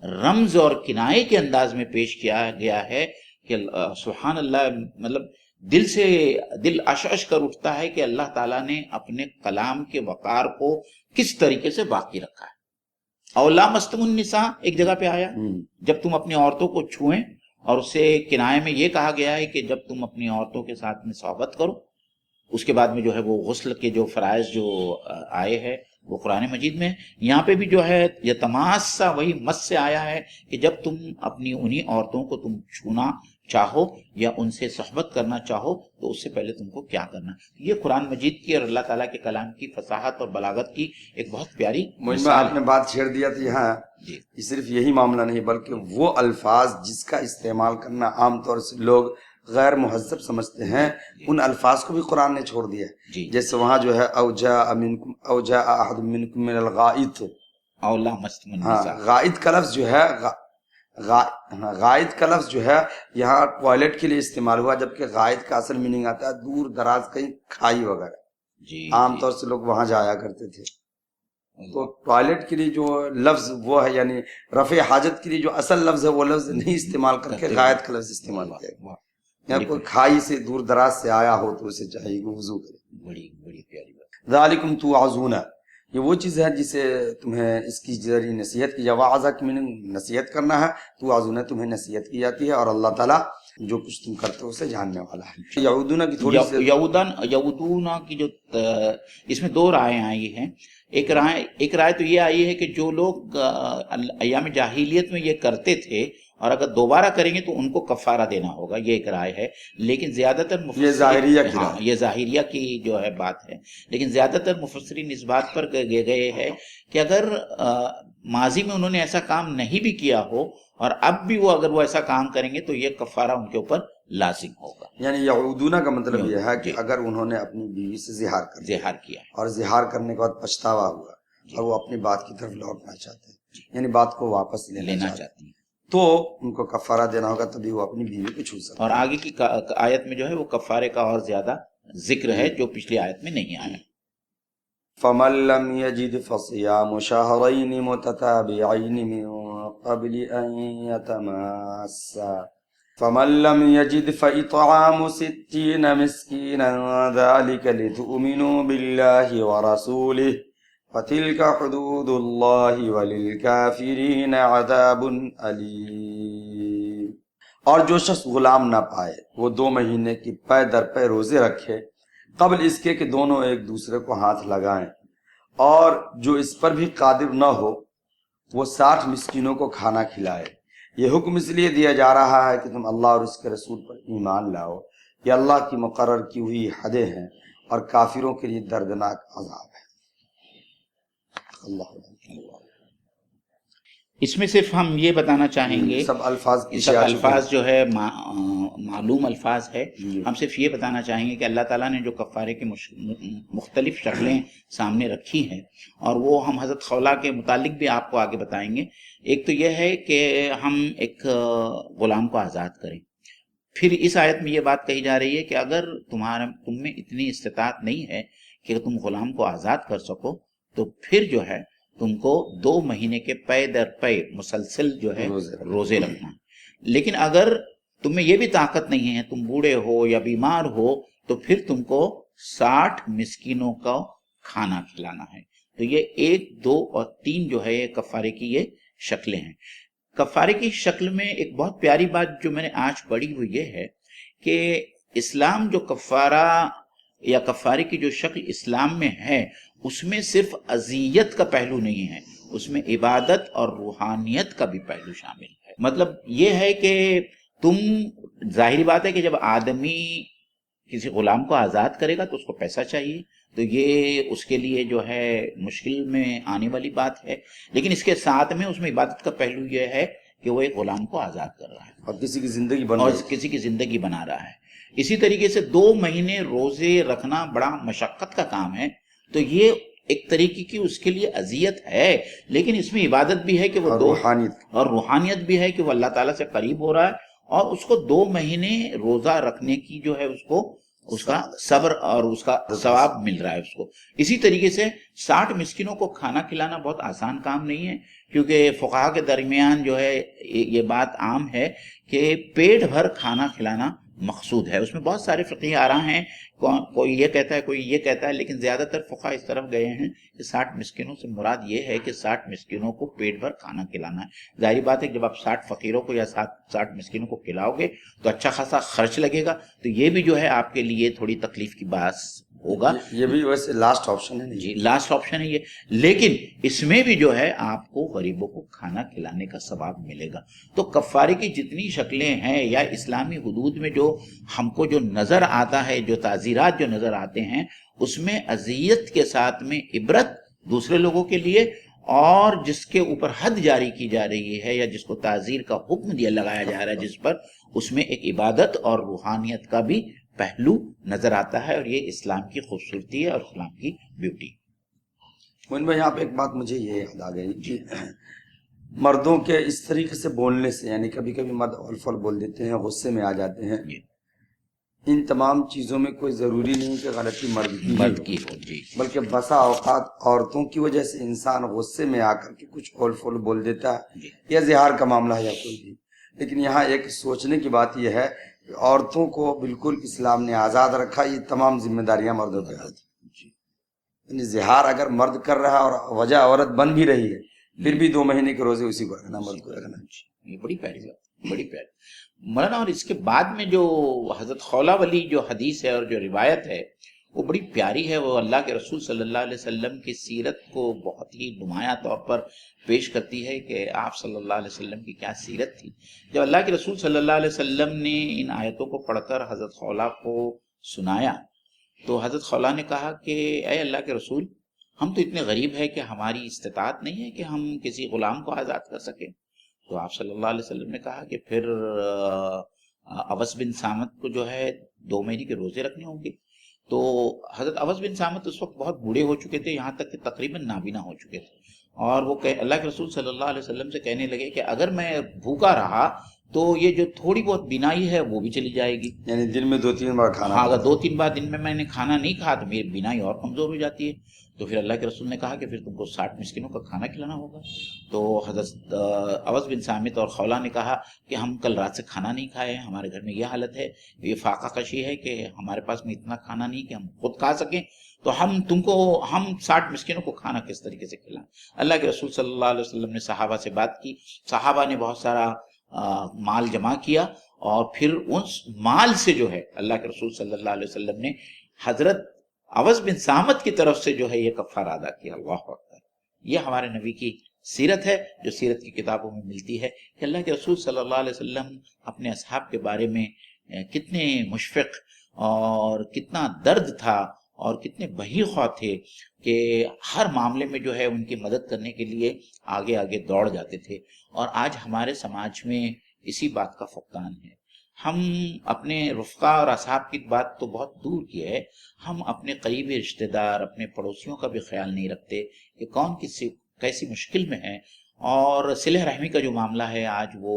رمز اور کنائے کے انداز میں پیش کیا گیا ہے کہ سبحان اللہ، مطلب دل اشعش کر اٹھتا ہے کہ اللہ تعالیٰ نے اپنے کلام کے وقار کو کس طریقے سے باقی رکھا ہے. اولا مستم النساء ایک جگہ پہ آیا، جب تم اپنی عورتوں کو چھوئیں، اور اس سے کنائے میں یہ کہا گیا ہے کہ جب تم اپنی عورتوں کے ساتھ میں صحبت کرو. اس کے بعد میں جو ہے وہ غسل کے جو فرائض جو آئے ہیں وہ قرآن مجید میں. یہاں پہ بھی جو ہے یہ تماسا وہی مس سے آیا ہے کہ جب تم اپنی انہی عورتوں کو تم چھونا چاہو یا ان سے صحبت کرنا چاہو تو اس سے پہلے تم کو کیا کرنا. یہ قرآن مجید کی اور اللہ تعالیٰ کے کلام کی فصاحت اور بلاغت کی ایک بہت پیاری آپ نے بات چھیڑ دیا تو یہاں یہ صرف یہی معاملہ نہیں بلکہ وہ الفاظ جس کا استعمال کرنا عام طور سے لوگ غیر مہذب سمجھتے ہیں، ان الفاظ کو بھی قرآن نے چھوڑ دیا ہے. جیسے وہاں جو ہے او جاء احد منکم من الغائط، اولا مستم النساء، غائط کا لفظ جو ہے غائط کا لفظ جو ہے یہاں ٹوائلٹ کے لیے استعمال ہوا، جبکہ غائط کا اصل میننگ آتا ہے دور دراز کہیں کھائی وغیرہ. عام طور سے لوگ وہاں جایا کرتے تھے. تو ٹوائلٹ کے لیے جو لفظ وہ ہے، یعنی رفع حاجت کے لیے جو اصل لفظ ہے وہ لفظ نہیں استعمال کر کے غائط کا لفظ استعمال کیا. یا کوئی کھائی سے دور دراز سے آیا ہو تو اسے چاہیے کہ وضو کرے. بڑی پیاری بات. ذالکم توعظون، یہ وہ چیز ہے جسے تمہیں اس کی ذریعے نصیحت کی. واعظہ کی معنی نصیحت کرنا ہے، توعظون تمہیں نصیحت کی جاتی ہے، اور اللہ تعالیٰ جو کچھ تم کرتے ہو اسے جاننے والا ہے. یعودون کی تھوڑی سی یعودون کی جو اس میں دو رائے آئی ہیں. ایک رائے تو یہ آئی ہے کہ جو لوگ ایام جاہلیت میں یہ کرتے تھے اور اگر دوبارہ کریں گے تو ان کو کفارہ دینا ہوگا، یہ ایک رائے ہے. لیکن زیادہ تر یہ ظاہریہ کی جو ہے بات ہے، لیکن زیادہ تر مفسرین اس بات پر گئے ہیں کہ اگر ماضی میں انہوں نے ایسا کام نہیں بھی کیا ہو اور اب بھی اگر وہ ایسا کام کریں گے تو یہ کفارہ ان کے اوپر لازم ہوگا. یعنی یعودون کا مطلب یہ ہے کہ اگر انہوں نے اپنی بیوی سے زہار کیا اور زہار کرنے کے بعد پچھتاوا ہوا اور وہ اپنی بات کی طرف لوٹنا چاہتے ہیں، یعنی بات کو واپس لینا چاہتے ہیں، تو ان کو کفارہ دینا ہوگا، تبھی وہ اپنی بیوی کو چھو سکتے. اور آگے کی آیت میں جو ہے وہ کفارے کا اور زیادہ ذکر ہے جو پچھلی آیت میں نہیں آیا. فَمَن لَّمْ يَجِدْ فَصِيَامُ شَهْرَيْنِ مُتَتَابِعَيْنِ مِن قَبْلِ أَن يَتَمَاسَّا فَمَن لَّمْ يَجِدْ فَإِطْعَامُ 60 مِسْكِينًا ذَلِكَ لِتُؤْمِنُوا بِاللَّهِ وَرَسُولِهِ وَتِلْكَ حُدُودُ اللَّهِ وَلِلْكَافِرِينَ عَذَابٌ أَلِيمٌ. اور جو شخص غلام نہ پائے وہ 2 مہینے کی پے در پے روزے رکھے قبل اس کے کہ دونوں ایک دوسرے کو ہاتھ لگائیں، اور جو اس پر بھی قادر نہ ہو وہ 60 مسکینوں کو کھانا کھلائے. یہ حکم اس لیے دیا جا رہا ہے کہ تم اللہ اور اس کے رسول پر ایمان لاؤ. یہ اللہ کی مقرر کی ہوئی حدیں ہیں اور کافروں کے لیے دردناک عذاب ہے. اللہ اس میں صرف ہم یہ بتانا چاہیں گے، سب الفاظ جو ہے معلوم الفاظ ہے. ہم صرف یہ بتانا چاہیں گے کہ اللہ تعالیٰ نے جو کفارے کی مختلف شکلیں سامنے رکھی ہیں اور وہ ہم حضرت خولا کے متعلق بھی آپ کو آگے بتائیں گے. ایک تو یہ ہے کہ ہم ایک غلام کو آزاد کریں. پھر اس آیت میں یہ بات کہی جا رہی ہے کہ اگر تم میں اتنی استطاعت نہیں ہے کہ تم غلام کو آزاد کر سکو تو پھر جو ہے تم کو 2 مہینے کے پے در پے مسلسل جو ہے روزے رکھنا. لیکن اگر تمہیں یہ بھی طاقت نہیں ہے، تم بوڑھے ہو یا بیمار ہو، تو پھر تم کو 60 مسکینوں کا کھانا کھلانا ہے۔ تو یہ 1، 2 اور 3 جو ہے یہ کفارے کی یہ شکلیں ہیں۔ کفارے کی شکل میں ایک بہت پیاری بات جو میں نے آج پڑھی وہ یہ ہے کہ اسلام جو کفارہ یا کفارے کی جو شکل اسلام میں ہے، اس میں صرف اذیت کا پہلو نہیں ہے، اس میں عبادت اور روحانیت کا بھی پہلو شامل ہے۔ مطلب یہ ہے کہ تم، ظاہری بات ہے کہ جب آدمی کسی غلام کو آزاد کرے گا تو اس کو پیسہ چاہیے، تو یہ اس کے لیے جو ہے مشکل میں آنے والی بات ہے، لیکن اس کے ساتھ میں اس میں عبادت کا پہلو یہ ہے کہ وہ ایک غلام کو آزاد کر رہا ہے اور کسی کی زندگی بن اور رہی ہے۔ کسی کی زندگی بنا رہا ہے۔ اسی طریقے سے 2 مہینے روزے رکھنا بڑا مشقت کا کام ہے، تو یہ ایک طریقے کی اس کے لیے اذیت ہے، لیکن اس میں عبادت بھی ہے کہ وہ اور روحانیت بھی ہے کہ وہ اللہ تعالیٰ سے قریب ہو رہا ہے، اور اس کو 2 مہینے روزہ رکھنے کی جو ہے اس کا صبر اور اس کا ثواب مل رہا ہے اس کو۔ اسی طریقے سے 60 مسکینوں کو کھانا کھلانا بہت آسان کام نہیں ہے، کیونکہ فقہا کے درمیان جو ہے یہ بات عام ہے کہ پیٹ بھر کھانا کھلانا مقصود ہے۔ اس میں بہت سارے فقہی آراء ہیں، کوئی یہ کہتا ہے کوئی یہ کہتا ہے، لیکن زیادہ تر فقہا اس طرف گئے ہیں کہ 60 مسکینوں سے مراد یہ ہے کہ 60 مسکینوں کو پیٹ بھر کھانا کھلانا ہے۔ ظاہری بات ہے کہ جب آپ 60 فقیروں کو یا 60 مسکینوں کو کھلاؤ گے تو اچھا خاصا خرچ لگے گا، تو یہ بھی جو ہے آپ کے لیے تھوڑی تکلیف کی باعث ہوگا۔ یہ بھی ویسے لاسٹ آپشن ہے جی، لاسٹ آپشن ہے یہ، لیکن اس میں بھی جو ہے آپ کو غریبوں کو کھانا کھلانے کا ثواب ملے گا۔ تو کفارے کی جتنی شکلیں ہیں یا اسلامی حدود میں جو ہم کو جو نظر آتا ہے، جو تعزیرات جو نظر آتے ہیں، اس میں اذیت کے ساتھ میں عبرت دوسرے لوگوں کے لیے، اور جس کے اوپر حد جاری کی جا رہی ہے یا جس کو تعزیر کا حکم دیا لگایا جا رہا ہے جس پر، اس میں ایک عبادت اور روحانیت کا بھی پہلو نظر آتا ہے، اور یہ اسلام کی خوبصورتی ہے اور اسلام کی بیوٹی۔ موین بھائی یہاں پہ ایک بات مجھے یہ یاد آ گئی کہ مردوں کے اس طریقے سے بولنے سے، یعنی کبھی کبھی مرد اول فول بول دیتے ہیں، غصے میں آ جاتے ہیں، ان تمام چیزوں میں کوئی ضروری نہیں کہ غلطی مرد کی ہو، جی، بلکہ بسا اوقات عورتوں کی وجہ سے انسان غصے میں آ کر کے کچھ اول فول بول دیتا ہے، یا زہار کا معاملہ ہے یا کوئی بھی۔ لیکن یہاں ایک سوچنے کی بات یہ ہے کہ عورتوں کو بالکل اسلام نے آزاد رکھا، یہ تمام ذمہ داریاں مردوں پہ آتی ہیں۔ یعنی زہار اگر مرد کر رہا اور وجہ عورت بن بھی رہی ہے، پھر بھی 2 مہینے کے روزے اسی کو رکھنا، مرد کو رکھنا۔ یہ بڑی پیاری بات، بڑی پیاری مولانا۔ اور اس کے بعد میں جو حضرت خولہ والی جو حدیث ہے اور جو روایت ہے وہ بڑی پیاری ہے، وہ اللہ کے رسول صلی اللہ علیہ وسلم کی سیرت کو بہت ہی نمایاں طور پر پیش کرتی ہے کہ آپ صلی اللہ علیہ وسلم کی کیا سیرت تھی۔ جب اللہ کے رسول صلی اللہ علیہ وسلم نے ان آیتوں کو پڑھ کر حضرت خولہ کو سنایا تو حضرت خولہ نے کہا کہ اے اللہ کے رسول، ہم تو اتنے غریب ہیں کہ ہماری استطاعت نہیں ہے کہ ہم کسی غلام کو آزاد کر سکیں۔ تو آپ صلی اللہ علیہ وسلم نے کہا کہ پھر اوس بن صامت کو جو ہے 2 مہینے کے روزے رکھنے ہوں گے۔ تو حضرت اوس بن صامت اس وقت بہت بوڑھے ہو چکے تھے، یہاں تک کہ تقریباً نابینا ہو چکے تھے، اور وہ اللہ کے رسول صلی اللہ علیہ وسلم سے کہنے لگے کہ اگر میں بھوکا رہا تو یہ جو تھوڑی بہت بینائی ہے وہ بھی چلی جائے گی، یعنی دن میں 2-3 بار کھانا، ہاں اگر 2-3 بار دن میں نے کھانا نہیں کھا تو میری بینائی اور کمزور ہو جاتی ہے۔ تو پھر اللہ کے رسول نے کہا کہ پھر تم کو 60 مسکینوں کا کھانا کھلانا ہوگا۔ تو حضرت اوس بن صامت اور خولہ نے کہا کہ ہم کل رات سے کھانا نہیں کھائے ہیں، ہمارے گھر میں یہ حالت ہے، یہ فاقہ کشی ہے کہ ہمارے پاس میں اتنا کھانا نہیں کہ ہم خود کھا سکیں، تو ہم 60 مسکینوں کو کھانا کس طریقے سے کھلائیں۔ اللہ کے رسول صلی اللہ علیہ وسلم نے صحابہ سے بات کی، صحابہ نے بہت سارا مال جمع کیا، اور پھر اس مال سے جو ہے اللہ کے رسول صلی اللہ علیہ وسلم نے حضرت اوس بن صامت کی طرف سے جو ہے یہ کفارہ ادا کیا۔ اللہ اکبر! یہ ہمارے نبی کی سیرت ہے جو سیرت کی کتابوں میں ملتی ہے کہ اللہ کے رسول صلی اللہ علیہ وسلم اپنے اصحاب کے بارے میں کتنے مشفق اور کتنا درد تھا اور کتنے بہی خواہ تھے کہ ہر معاملے میں جو ہے ان کی مدد کرنے کے لیے آگے آگے دوڑ جاتے تھے۔ اور آج ہمارے سماج میں اسی بات کا فقدان ہے۔ ہم اپنے رفقا اور اصحاب کی بات تو بہت دور کی ہے، ہم اپنے قریبی رشتہ دار، اپنے پڑوسیوں کا بھی خیال نہیں رکھتے کہ کون کیسی مشکل میں ہے۔ اور صلہ رحمی کا جو معاملہ ہے آج وہ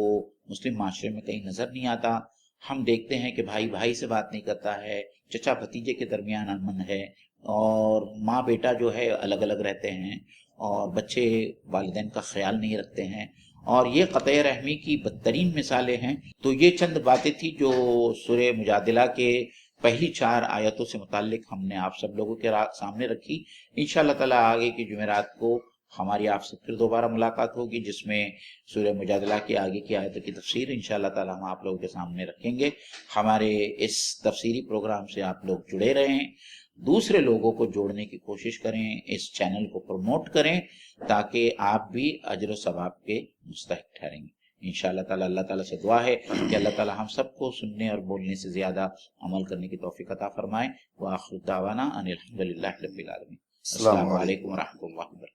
مسلم معاشرے میں کہیں نظر نہیں آتا۔ ہم دیکھتے ہیں کہ بھائی بھائی سے بات نہیں کرتا ہے، چچا بھتیجے کے درمیان امن ہے، اور ماں بیٹا جو ہے الگ الگ رہتے ہیں، اور بچے والدین کا خیال نہیں رکھتے ہیں، اور یہ قطع رحمی کی بدترین مثالیں ہیں۔ تو یہ چند باتیں تھی جو سورہ مجادلہ کے پہلی 4 آیتوں سے متعلق ہم نے آپ سب لوگوں کے سامنے رکھی۔ انشاءاللہ تعالیٰ آگے کی جمعرات کو ہماری آپ سے پھر دوبارہ ملاقات ہوگی، جس میں سورہ مجادلہ کی آگے کی آیتوں کی تفسیر انشاءاللہ تعالیٰ ہم آپ لوگوں کے سامنے رکھیں گے۔ ہمارے اس تفسیری پروگرام سے آپ لوگ جڑے رہیں، دوسرے لوگوں کو جوڑنے کی کوشش کریں، اس چینل کو پروموٹ کریں تاکہ آپ بھی اجر و ثواب کے مستحق ٹھہریں گے انشاءاللہ تعالیٰ۔ اللہ تعالیٰ سے دعا ہے کہ اللہ تعالیٰ ہم سب کو سننے اور بولنے سے زیادہ عمل کرنے کی توفیق عطا فرمائے۔ وآخر دعوانا ان الحمد للہ رب العالمین۔ السلام علیکم ورحمۃ اللہ وبرکاتہ۔